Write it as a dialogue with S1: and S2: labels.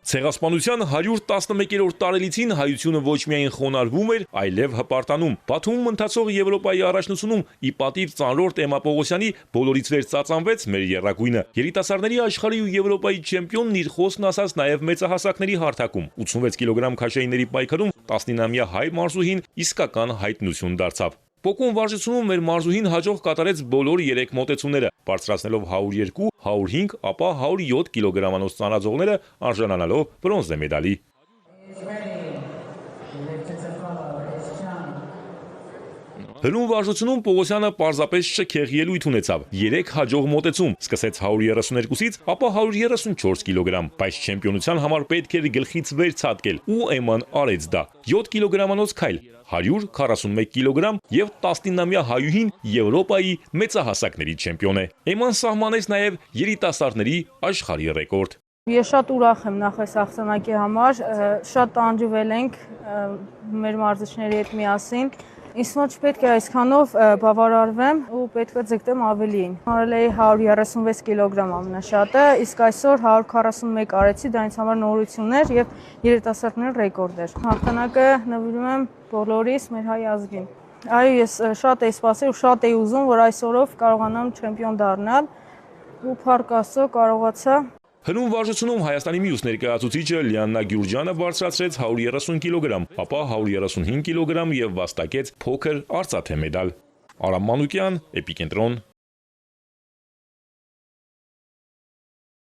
S1: Ցեղասպանության 111-րդ տարելիցին հայությունը ոչ միայն խոնարհվում էր, այլև հպարտանում։ Բաթումում ընթացող Եվրոպայի առաջնությունում ի պատիվ ծանրորդ Էմմա Պողոսյանի բոլորից վեր ծածանվեց մեր եռագույնը։ Երիտասարդների աշխարհի ու Եվրոպայի չեմպիոնն իր խոսքն ասաց նաև մեծահասակների հարթակում։ 86 կիլոգրամ քաշայինների պայքարում 19-ամյա հայ մարզուհին իսկական հայտնություն դարձավ։ Պոկուն վարժությունում մեր մարզուհին հաջող կատարեց բոլոր 3 մոտեցումները, բարձրացնելով 102, 105, ապա 107 կիլոգրամանոց ծանրաձողները արժանանալով բրոնզե մեդալի։ Հնում վարժությունում Պողոսյանը պարզապես շքեղ ելույթ ունեցավ։ 3 հաջող մոտեցում, սկսեց 132-ից, ապա 134 կիլոգրամ, բայց չեմպիոնության համար պետք էր գլխից վեր ցատկել, ու Էմման արեց դա։ 7 կիլոգրամանոց քայլ, 141 կիլոգրամ եւ 19-ամյա հայուհին Եվրոպայի մեծահասակների չեմպիոն է։ Էմման սահմանեց նաև երիտասարդների աշխարհի ռեկորդ։
S2: Ես շատ ուրախ եմ նախ այս աղցանակի համար, շատ տանջվել ենք մեր մարզիչների հետ միասին։ Ինձ մոտ չպետք է այսքանով բավարարվեմ ու պետք է ձգտեմ ավելիին։ Արել էի 136 կիլոգրամ ամենաշատը, իսկ այսօր 141 արեցի, դա ինձ համար նորություն էր եւ երիտասարդների ռեկորդ էր։ Հաղթանակը նվիրում եմ բոլորիս մեր հայ ազգին։ Այո, ես շատ էի սպասել ու շատ էի ուզում, որ այսօրով կարողանամ չեմպիոն դառնալ ու փառք Աստծո կարողացա։
S1: Հնում վարժությունում Հայաստանի մյուս ներկայացուցիչը Լիաննա Գյուրջյանը բարձրացրեց 130 կիլոգրամ, ապա 135 կիլոգրամ եւ վաստակեց փոքր արծաթե մեդալ։ Արամ Մանուկյան, Էպիկենտրոն,